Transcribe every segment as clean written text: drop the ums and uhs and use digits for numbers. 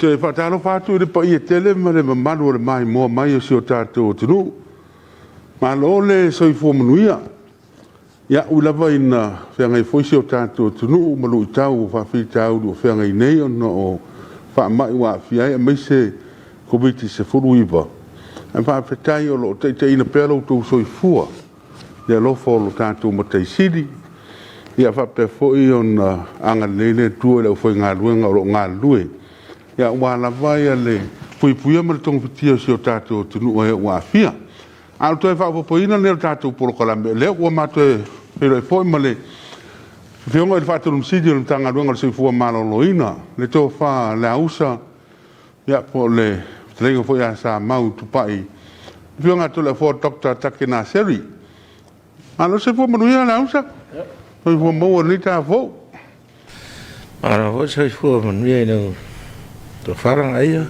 te whātalo whātu le pa i e tele ma le mamaru le mai moa mai o si o tātou tunu. Ma lo le soifua manuia. Ia ulava ina whiangai foisi o tātou tunu malu i tau o whawhi tau o whiangai nei o no o whaamai wa whiai a meise COVID se furu iwa. Ai whaapetai o lo te ina pēlau tau soifua. Ia lofo lo tātou matai siri. Ia whape foi on anga lele tua le foi ngā luenga o ngā lue. Ia wala vai le puipuia ma le tonga pitia si o tātou tunu o e ua fia. Au toi whapopoina le tātou polokalame. Le ua mātou e foi ma le whionga i whātou msidi o le tanga luenga le soifua maloloina. Le tō wha le ausa. Ia po le telenga foi a sa mau tupai. Whionga to le fo Dr. Takena Seri. Alo se fo manuia le ausa. Foi fo mo ni ta fo. Ara ho se fo manuia no to farang aia.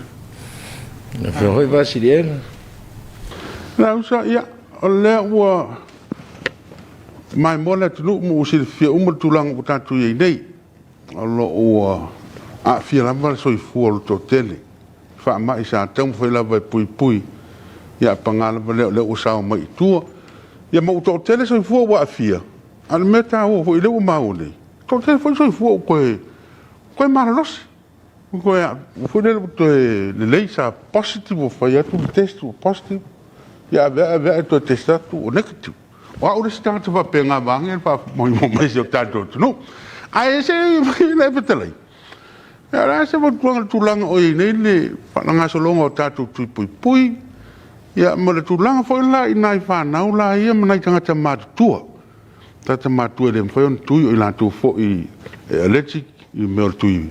Na foi vasilien. La usa ia o le ua mai mona tunu mo si fia tulang o tatu ye nei. Alo ua a fia la mal soi fo to tele. Fa mai sa tão foi la vai pui. Ia pangala le usa mai tua. Ia mo to tele soi fo wa fia. Al meta o foi le o maule. To tele foi soi fo ko maralos. Ko ya foi le leisa positive foi atu test positive. Ja, wer to testa tu negative. Wa o start va penga bang pa mo mai se tato no. Ai se le betelai. Ya la se mo tulang o nei le pa nga so longo tato tu pui. Ya mo le tulang foi la inai fa na la ia mo nai tanga tama tua. Tata matu le foi on tu i la tu fo i allergic i me tu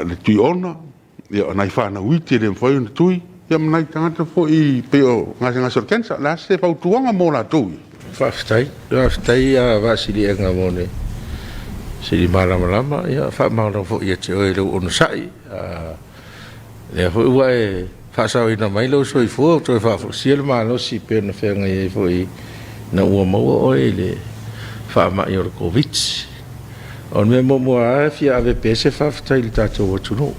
le tu ona. Ya nai fa na witi le foi on tu. Ia manai tangata fo i peo ngasa sorkensa la se pau tuanga mo la tu. Faftai a vasili nga mone. Sili malama ia fa mala fo ia te o ono sai. Le fo ua e fa sa ina mai lo so i fo to fa fo siel malo si pe na fe nga fo i na ua mo o ele fa ma i COVID. On me mo a fia ave pese faftai li tato o tuno.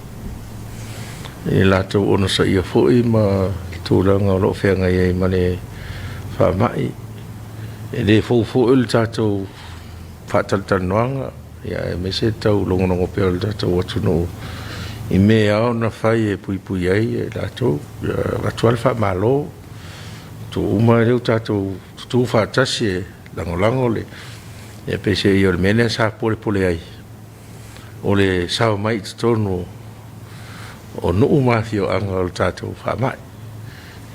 E lato ono sa ia foi ma tūlanga o lo whenga i mane whamai. E le fo il tato whataltanoanga. Ia e me se tau longonongo peo il tato watuno. I me ao na whai e pui ai e lato. Watual whamalo. Tu uma reu tato tu whatasi e langolango le. E pese i o le mene sa pole ai. O le sao mai tonu o no mafio anga o tatou whamai.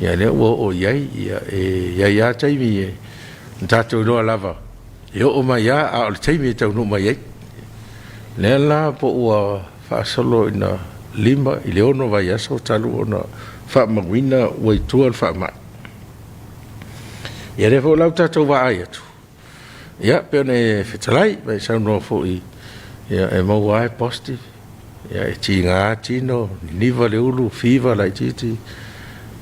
Ia le o iai, ia taimi e tatou noa lava. Ia o mai ia a o le taimi e tau no mai ei. Le la po ua whaasolo ina lima i le ono vai aso talu ona whamawina ua i tua le whamai. Ia le fo lau tatou wa ai atu. Ia peone whetalai, mai sau noa fo i ia e mau ai positive. Ya ti nga tino niva le ulu fiva la titi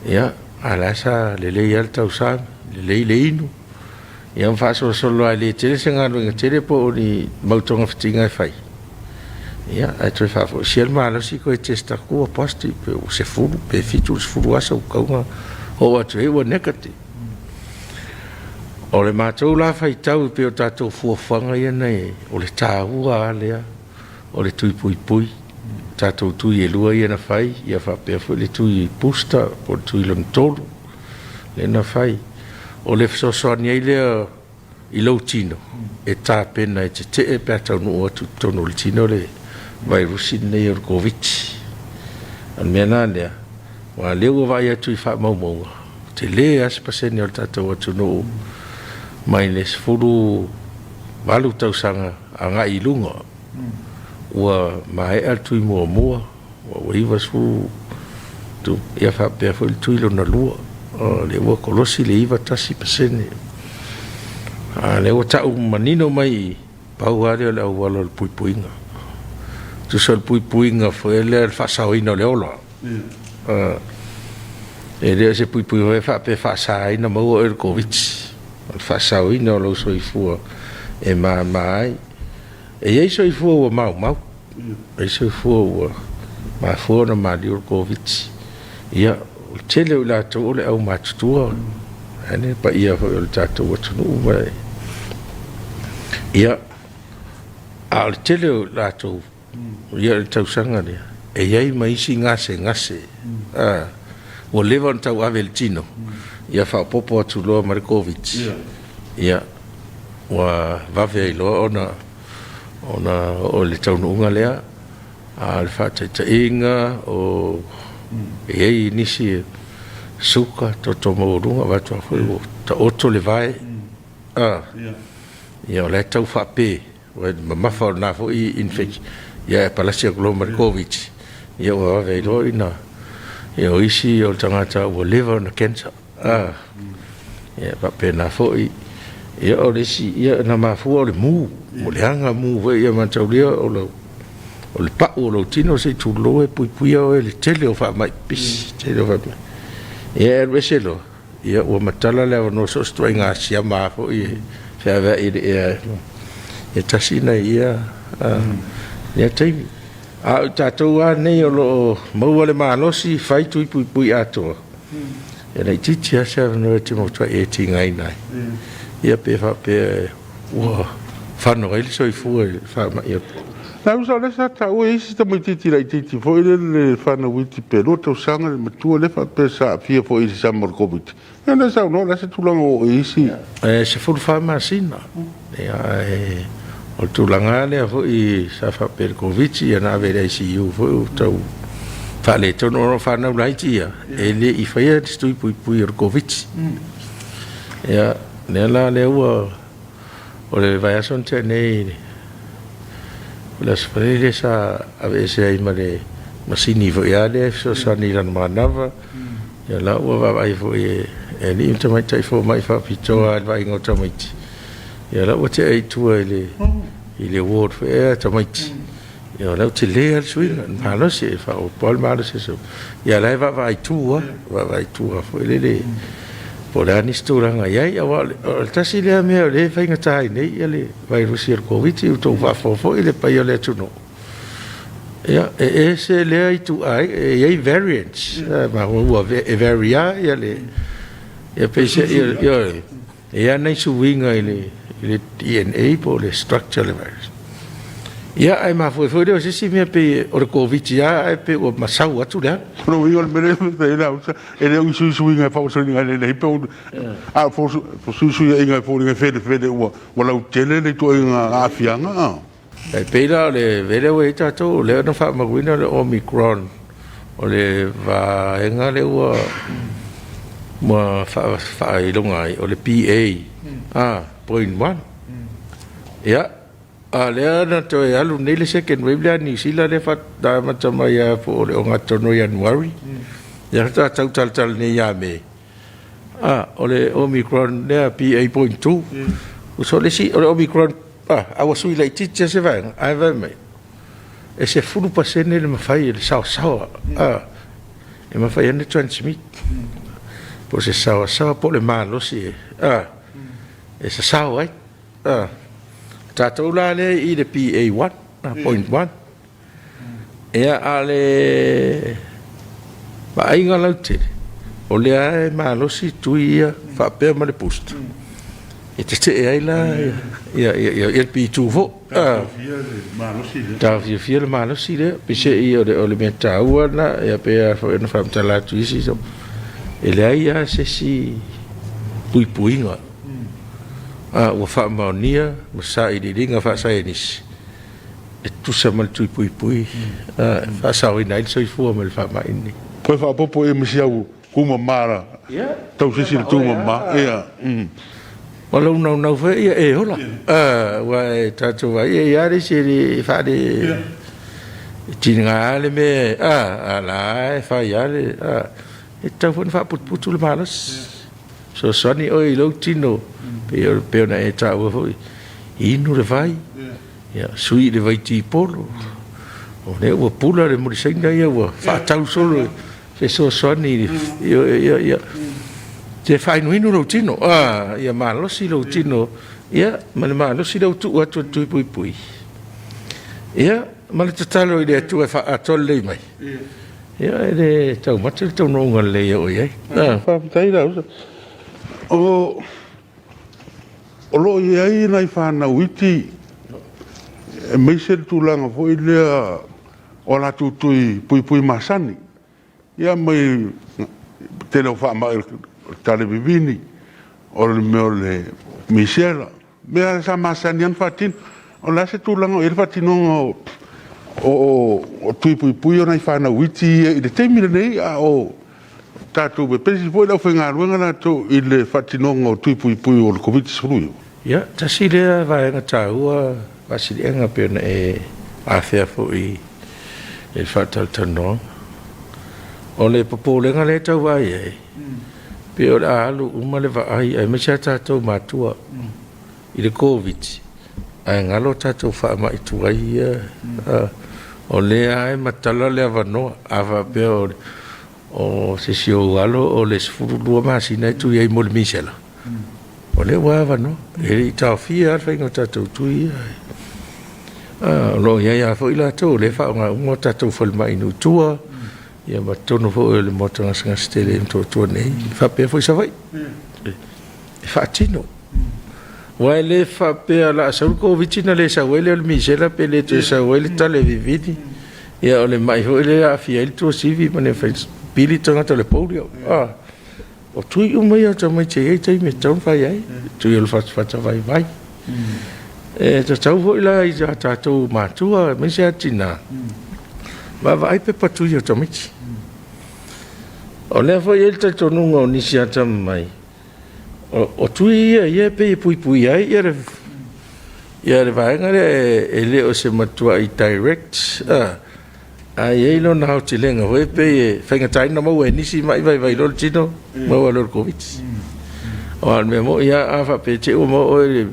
ya alasa le alta usam le inu ya fa so solo ale tele senga no tele po ni mautonga fitinga fai ya a tre fa fo siel malo si ko testa ku posti pe se fu pe fitu se fu asa ka o wa tre wa nekati o le matou la fai tau pe o tatou fu fanga ia nei o le taua le o le tui tatou tui e lua ia na fai, ia whapea fo le tui pusta, o le tui lon tolu, le na fai. O le whasoani ai lea i lau tino, e tā pena e te e pēr tau nua tu tono le tino le virusi nei o COVID. An mea nā lea, wa leo vai atu i wha maunga, te le asipaseni o le tatou atu no mai le sifuru walu tau sanga a ngā i lunga. Ua mai atu i mua ua iwa su tu ia whapea fo il tuilo na lua le ua kolosi le iwa tasi pasene le ua tau manino mai pau are le au wala le puipuinga tu sa le puipuinga fo ele le whasaoina le ola e lea se puipuinga e whapea whasaoina maua e le COVID le whasaoina o lau soifua e mai e ei so i fua ua mau. E so i fua ua ma fo na ma di covid ia tele la to ole au ma tu ane pa ia fo le tato wa tu ma ia al tele la to ia le tau sanga le e ia mai si ngase o leva tau ave le tino ia fa popo atu lo ma covid ia wa va ve lo ona o le tau nunga lea al fa te inga o e nisi suka to mo runga va to fo ta otto le vai ia le tau fa pe ma fa na fo I infect ia palasia global covid ia wa ve lo ina ia o isi o tangata o liver na cancer ia pa pe na fo ia o le si ia na ma fu o le mu o le anga mu ve ia ma tau lia o le pa o lo tino se tu lo e pui o le tele o fa mai pis tele o fa ia e se lo ia o matala le no so stringa sia ma fo ia fa va ia tasina ia ia tai a tatou a nei o lo mau le malosi fai tui pui ato ia nei titi a se no te mo tua e tinga nai ia pe fa pe wa fa no ele so I fu fa ma ia na usa le sa ta o isi ta mai titi lai titi fo le fa na witi pe lo to sanga le matua le fa pe sa fia fo isi sa mor covid na sa no la se tulanga o isi se fu fa ma sina ia o tulanga le fo I sa fa per covid ia na vere si u fo tau fa le tono fa na lai tia e le I fa ia stui pui o covid ia ne la le o le vai a son te nei las frere sa avese ai mare masini vo ia le so sa ni ran manava ia la o va vai fo e ni inta mai tai fo mai fa pito al vai ngo ta mai ia la o te ai tu ile ward fo e ta mai ia la te le al sui ma lo se fa o pol ma lo se so ia la va vai tu fo le Pora ni sturanga ia wa tasi le me le fainga tai nei ia le vai rusir covid u to va fo ile pa ia le tu no ia se le ai tu ai ia variants ma o varia ia le ia pese ia nei su winga ile DNA po le structure le virus ia ai ma foi de se me pe o covid ia ai pe o masau atu le no io me le la usa e le su inga fa so inga le pe a fo su inga fo inga fede o la tele le to inga a fianga e pe la le vele we ta to le no fa ma wina le omicron o le va enga le o ma fa I longa o le PA point 1 ia a le ana to e alu nei le second wave le ni sila le fa da ma tama ia fo le onga tono January ia ta tal ne ia me o le omicron le PA.2 o so le si o le omicron a was we like teacher se va ai va me e se fulu pasene le mafai le sao e mafai ne transmit po se sao po le malo si e se sao ai tatou la le I le PA1.1 ia ale ba inga laute o le ai malosi tui ia fa pe ma le post e te ai la ia il P2 vo ta fia le malosi le pese I o le meta una ia pe fa no fa tala tu isi so e le ai ia se si pui nga o fa monia sa I ringa fa sa enis e tu sa mal tu pui fa sa I nai so I fu mal fa mai ni po fa popo e misia kuma mara tau sisi tu mama ia wala no fa ia e hola wa ta tu wa ia ri si fa de tinga le me la fa ia le e ta fa putu le malas so soni oi lo tino pe na e ta wo inu le vai ia sui le vai ti polo o le wo pula le mo singa ia wo fa tau solo se so soni ia te fai no inu lo tino ia ma lo si lo tino ia ma lo si lo tu pui ia ma le tatalo i le atu e wha atole lei mai. Ia e le tau matu le tau nonga le ia oi ai. Whaapitai rau. O lo i ai nai whana witi e meise le tūlanga fo i lea o la tūtui pui masani. Ia mai te leo wha mai tale bibini o le meo le misera. Mea sa masani an whatin o la se tūlanga o i le whatinonga o pui o nai whana witi i le teimile nei a o tātou be pesi po lau whenga ruenga na tō i le whatinonga o pui o le COVID-19. Ia, tasi lea vaenga tāua wasili enga pēna e awhea fo i e whatal tanoa. O le papolenga le tau vai e. Pe o le alu uma le vaai ai mesia tātou mātua i le COVID. Ai ngalo tātou wha mai tuai ia. O lea e matala le avanoa. Awa pe o se sio alo o le sifuru lua masina i tui ai mo le misela. O le wawa no, e i tau fia ar whainga tātou tui ai. Lo ia fo i la tau, le whaonga ungo tātou whalma inu tua, ia ma tono fo e le motanga sanga stele im tō tua nei, whapea fo i sa vai. E whaatino. Wai le whapea la sauru ko vitina le sa wele o le misela pe le tu sa wele tale vividi. Ia o le mai fo i le a fia il tua sivi ma ne whain pili tangata le polio. O tui umai o tamai te ei tei me taun whai ai. Tui o le whata vai. E ta tau hoi la i ta tātou mātua, me se atina. Ma vai pe patui o tamai ti. O lea whai el tai tonunga o nisi atam mai. O tui ia pe i pui ai, ia re vaenga e le o se matua i direct. Ai ei lo na hauti lenga hoi pe e whainga taina mau e nisi mai vai lor tino mau alor COVID. O al mea mo ia awa pe te ua mo o i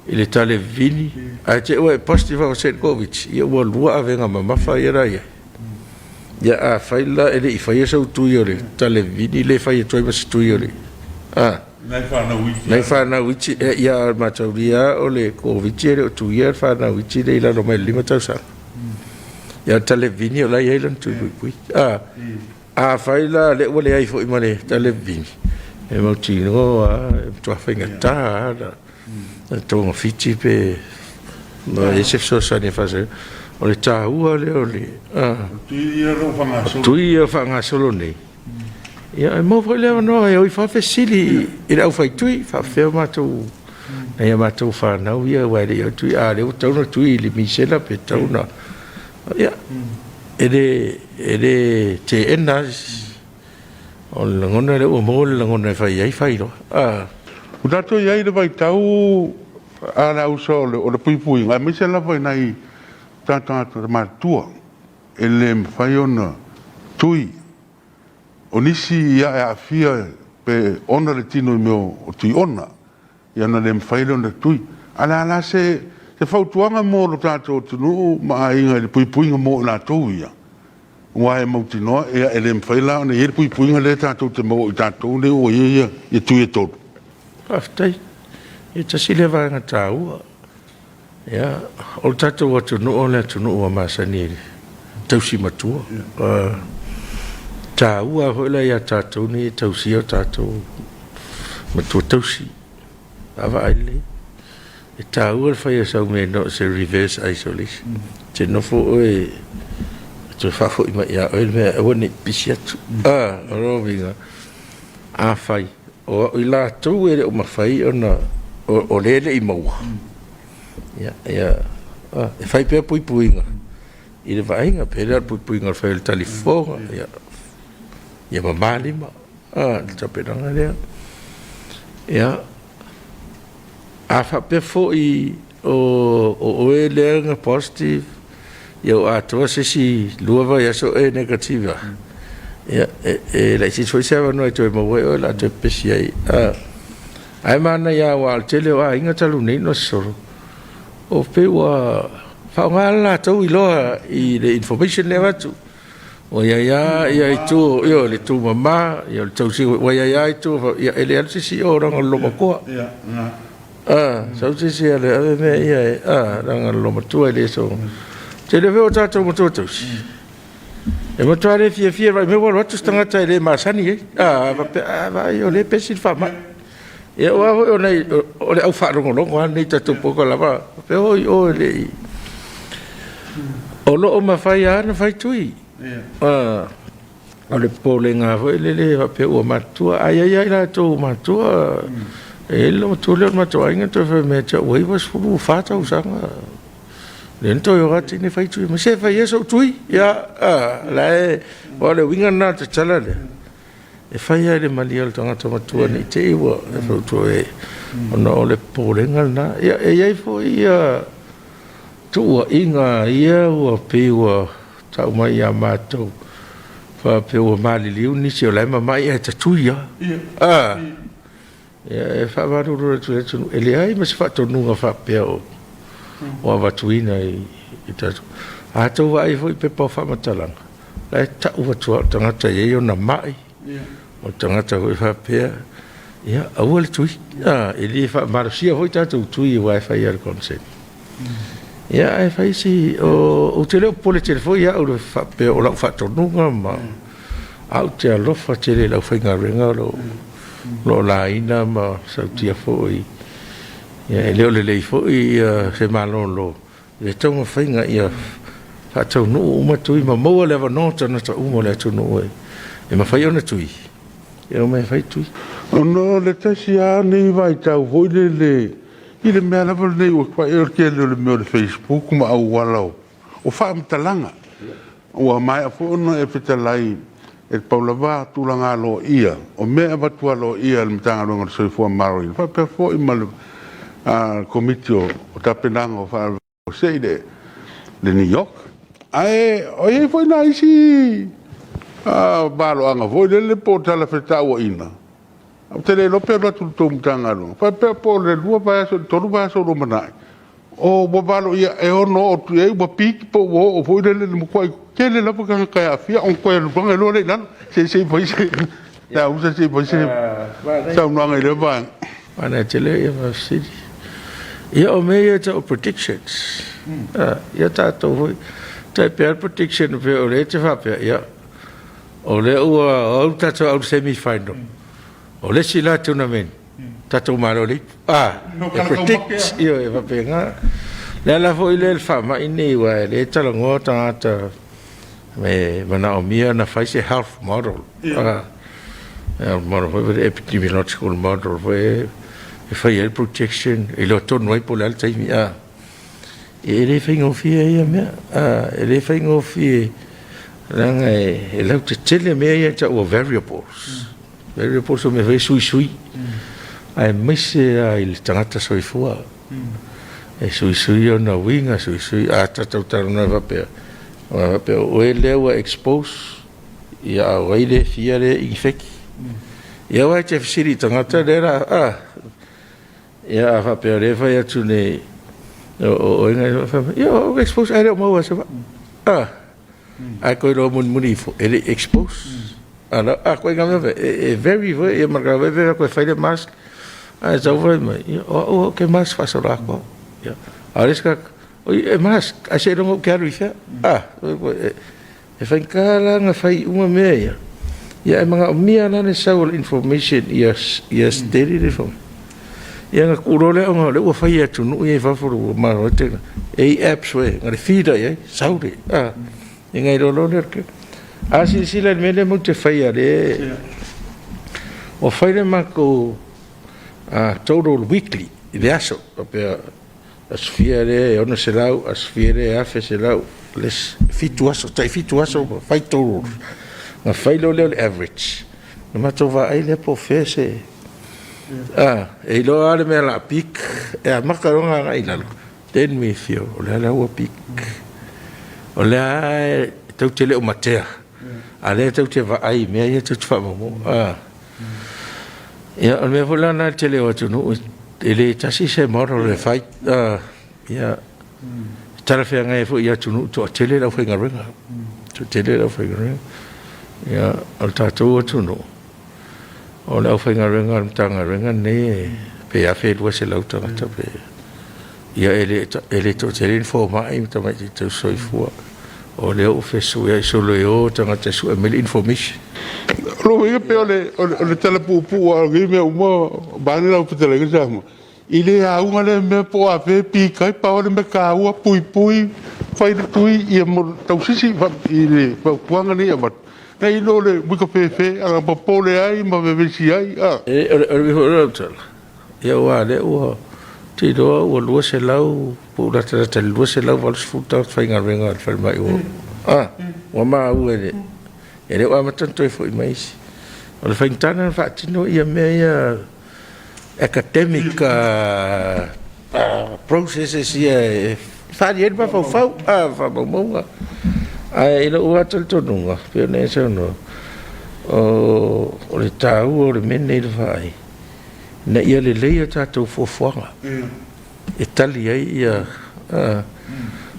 le tale vini. Ai te ua e positive o set COVID. Ia ua lua avenga mamafa i rai. Ia a whaila ele i whaia sau tui o le tale vini le whaia toi masi tui o le. Nei whana witi. Ia matauria o le COVID e le o tui e whana witi le ilano mai 5 tausanga. Ia televini o lai ailan tu pui. A faila le wale ai fo imane televini. E mau tino a tua whainga tā tōnga fiti pe ma esef so sani fase o le tā ua le o le tui o whanga solo nei. Ia e mau whai lewa noa e oi whawhe sili i rau whai tui whawheo mātou na ia mātou whanau ia waere o tui a leo tauna tui li misela pe tauna. Ia, ele te enas o langona le o mo le langona fai ai fai lo. O dato ia le vai tau a la uso o le pui ngai me se la vai nai tata matua ele fai ona tui o nisi ia a fia pe ona le tino meu o tui ona ia na le fai ona tui ala se fautuanga mo lo tātou tunu ma inga le puipuinga mo la tauia. Wa e mauti noa e ele mwhaila ona e le puipuinga le tātou te mo i tātou le o ia i tui e tolu. Paftai, e tasi le vanga tāua. Ia, o le tātou atunu o le atunu o masani tausi matua. Tāua hoila ia tātou ni tausi o tātou matua tausi. Ava aile. E tāua le whaia sau me no se reverse isolation. Te nofo oe, te whafo ima ia oe mea awane pisi atu. Rovinga. A whai. O i la tau e o mawhai o lele i maua. Ia, e whai pēr puipuinga. I le vainga, pēr puipuinga le whai le talifonga. Ia mamalima. Le tapiranga lea. Ia, a whape fo i o e leanga positive iau atoa sesi lua vai aso e negativa ia e lai si foi sewa no e toi mawe o la te pesi ai ai mana ia wa tele wa inga talu nei no soro o pe wa whaonga la tau i loa i le information le watu o ia i tu io le tu mama ia le tau si wa ia i tu ia ele al sisi o ranga loma koa sau sisi ale ave me ia ranga loma tua ele so te le veo tātou mototos. E motoare fia vai me wala tu stanga tai le masani vai o le pesi fa ma. E o nei o le au fa rongo nei tātou poko lava. Pe o le o lo o mawhai ana whai tui. O le pōlenga hoi le wa pe ua matua. Ai la tō matua. E lo tu le matua inga tō whai mea tia wai was furu whātau sanga. Le nto yo gati ne whai tui. Ma se whai eso tui. Ia, la e, o le winga nā te tala le. E whai ai le mali al tangata matua ni te iwa. E whau tō e. Ona o le pōlenga nā. Ia, e ai fo ia. Tua inga ia ua pewa tau mai a mātou wha pewa mali liu nisi o laima mai e tatui ia e wha warurura tu tunu e le ai masi wha tonunga wha pea o awatuina i tatu a tau wa ai hoi pepa o wha matalanga la e tau watua tangata e o na mai o tangata hoi wha pea ia aua le tui e li wha marasia hoi tatou tui wa e wha ia le consent ia e fai si o te leo pole telefo ia o le whape o lau whatonunga ma au te alofa te le lau whainga renga lo la ina ma sautia fōi ia e leo le lei fōi se malo lo e taunga whainga ia whatau nuu umatui ma maua lewa nota na ta umo le atu nuu e ma whai ona tui e o mai whai tui ono le tasi a nei vai tau hoi le I le mea lawa nei o kwa e orke le mea le Facebook ma au walau. O wha amtalanga. Ua mai a whono e whitalai e paulawa tūlanga lo ia. O mea watua lo ia le mtanga runga soi fua maroi. Wha pia fo i ma le komitio o tapenanga o wha o seide le New York. Ae, o e fo ina isi balo anga fo i le po tala whetā ua ina. Te le lope la tu tu mtanga lo. Fa pe po le lua va so toru va so ro manai. O bo valo ia e ono o tu e bo pik po o foi le mo ko ke le lope ka ka afia on ko le banga lo le nan. Se foi se. Da usa se foi se. Sa no ngai le va. Ana te le ia va sidi. Ia o me ia ta predictions. Ia ta to foi. Ta per prediction pe o le te fa pe ia. O le o ta to au semi final. O le sila tuna men. Tatou maroli. E predict. Io e vapenga. Le la foi le fama ini wa le talango tangata. Me mana o mia na face health model. Model foi epidemiological model foi e fai el protection e lo ton noi por alta mi e le fai ngofia ia me e le fai ngofia langa e lo te tele me ia ta o variables. Very poso me vai sui. Ai mese ai le tangata soifua. E sui ona winga sui a tatau taruna vape. Vape o e lewa expose ia waile fiare infeki. Ia wa te fisiri tangata lera ia vape o lewa ia tune o inga vape. Ia o expose ai reo maua se va. Ai koe lo muni fo ele expose. Ana ko ngam e very e marca ve ko fai de mask a so foi o que mais faço lá ko ya arisca o e mask a se não quero isso e fai kala nga fai uma meia ya e manga mia na ne saul information yes daily reform ya nga kurole nga le o fai atu no e fa furu ma rote e apps we nga feeder ya saudi e nga lo le Asi sila mele mo te fai ale. O fai le mako total weekly. Le aso. Pe asfiere ona se lau, asfiere afe se lau. Les fitu aso, tai fitu aso fai total. Na fai lo le average. Na mato va ai le po fese. E lo ale me la pik. E a makaronga ngai lalo. Den me fio. O le ala ua pik. O le tau tele o matea. Ale tau te va ai me ia tau fa mo ia me vola na tele o tu no ele tasi se moro le fai ia tala fe ngai fo ia tu no to tele la fenga renga tu tele la fenga renga ia al tatu tu no o la fenga renga tanga renga ne pe a fe do se la tanga pe ia ele to tele informa i to mai te soifua o le o fesu ia solo o tanga te su email information lo ia pe ole tele pu o ngi me uma bani la pu tele ga mo ile a unha le me po a pe pi kai pa ole me ka ua pui fai de tui ia mo tau sisi va ile pa puanga ni ama na ilo le bu ka fe a pa pole ai ma ve si ai a ole ia wa le o ti do o lo se lau po la te lo se lau val futa fainga renga al fer mai o wa ma u ele wa ma tanto e foi mais o le faintana fa tino ia me ia academic processes ia fa di ba fa mo ai lo wa tanto nunga pe ne se no o le tau o le mene le vai na ia le leia tātou fofoanga. E tali ai ia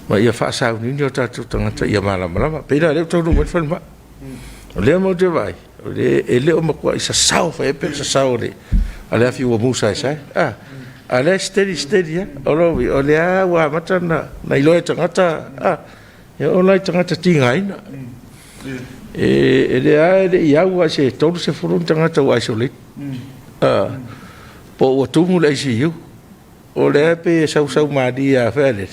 ma ia whaasau nini o tātou tangata ia malama. Pena leo tau nunga whanma. O lea mau te vai. O e leo makua i sa sao wha epe sa sao le. A lea fi ua musa e sai. A lea steady ya. O rowi. O lea ua mata na iloe tangata. Ia o lai tangata tinga ina. E lea e le iau se tolu se furun tangata ua isolate. Po o tumu le si yu o le pe sau madi a fele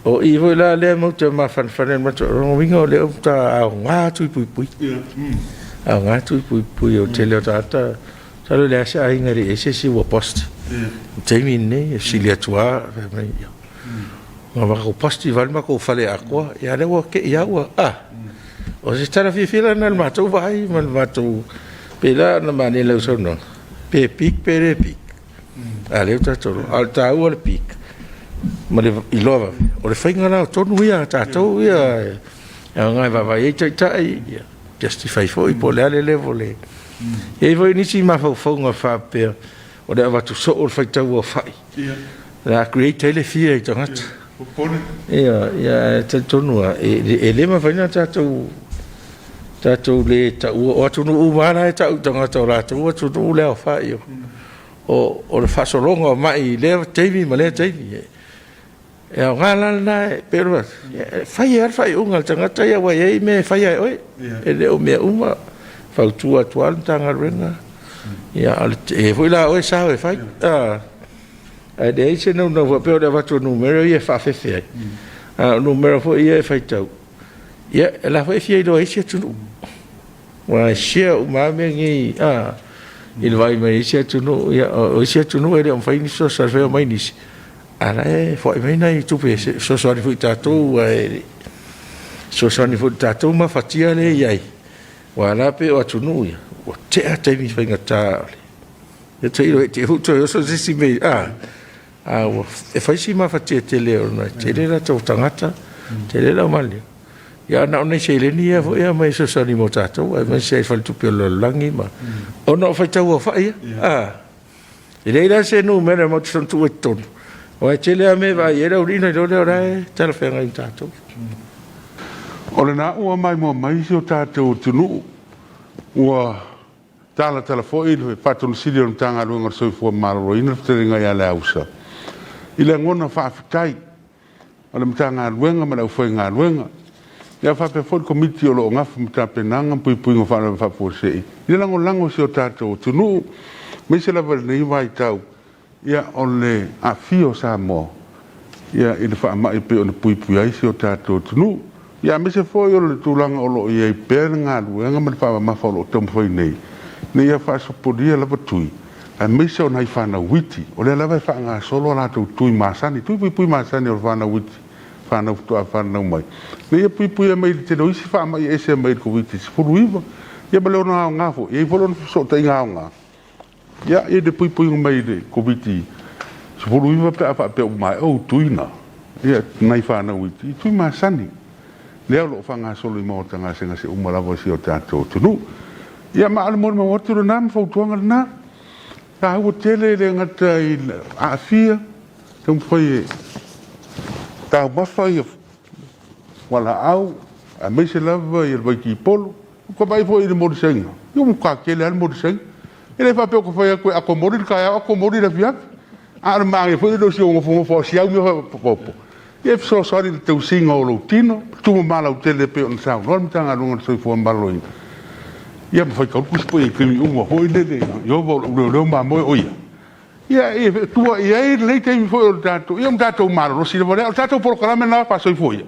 o i vo la le mo te ma fan ma to wingo le ta a nga tu pui a nga tu pui o te le ta le le sa inga ri ese si wo post te mi ne si le tua ma va ko post i val ma ko fale a ko ya le wo ke ya wo o se sta la fi fila na ma to vai ma to pela na mane le so no pe pic pere pic ale ta tolo al ta o le pic ma le I lova o le fainga na tonu ia ta to ia nga va va e ta justify foi po le ale level e voi ni si ma fo nga fa pe o le va tu so o fa ta o fa la create le fie ta ngat ia ta tonu e le ma faina ta to tātou le o atunu umana e tau tanga tau rātou o atunu leo whai o le whasolonga mai leo teimi ma leo teimi e au ngāla na e pero whai unga tangata ia wai ei me whai ai oi e leo mea uma whautua tuan tanga renga ia e hui la oi sao e whai e de eise nau nau wapeo le watu numero ia whawhewhe ai numero fo ia e whai tau ia la fo e fia do eise tunu wa sia o mame ngi il vai mai sia tunu ia o sia tunu e on fai ni so serve mai ni ala e fo mai nai tu pe so so ni futa tu so ni futa tu ma fatia le ia wa la pe o tunu ia o te mi fai ngata e te iro te hu to so si me e fai si ma fatia te le ona te le la tangata te le la mali ya na ona se le ni fo ya mai so ni mo tato e mai se fal tu pe lo langi ma ona fa tau fa ia ile ila se no mera mo son tu eton o e le me va era urina do le ora tele fe ngai tato o le na ua mai mo mai si o tato tunu ua tala telefoi le patun sili on tanga lunga so fo malo ina te ngai ala usa ile ngona fa fitai ole mtanga luenga ma fo nga luenga ya fa pe fol komiti o lo nga fa pe nanga pui ngo fa po se ile lango si o tato tunu me se la ver nei vai tau ia ole a fio sa mo ia ile fa mai pe o pui ai si o tato tunu ia me se foi o le tulanga o lo ia pe nga luenga ma fa ma fa lo tom foi nei ne ia fa so podia la batui a me se o nai fa na witi o le la vai fa nga solo la tu masani tu pui masani o fa na witi fana tu fana mai ne pui mai te no isi fa mai ese mai ko viti furuiva ia balo na ngafo ia volo so te nga ia e de pui mai de ko viti furuiva pe mai o tuina ia nai fana viti tu masani le lo fanga solo mo tanga senga se umala vo si o tato tunu ia ma al mo mo tu na fo tuanga na ta o tele le ngata a fia tum foi ta basta ia wala au a me se lava ia vai ki polo ko vai foi de morsenga eu mo ka ke le al morsenga ele fa pe ko foi a ko mori ka a ko mori da via a ma foi do si o fo si au mi popo e so sorry te usinga o lutino tu ma la tele pe on sa no tanga lunga so fo mbaloin ia me foi ka ku spo e kimi un ho de yo vo do ma mo o ia e tu ia e le te mi foi o tato ia un tato maro si le vole o tato por kala me na pa so foi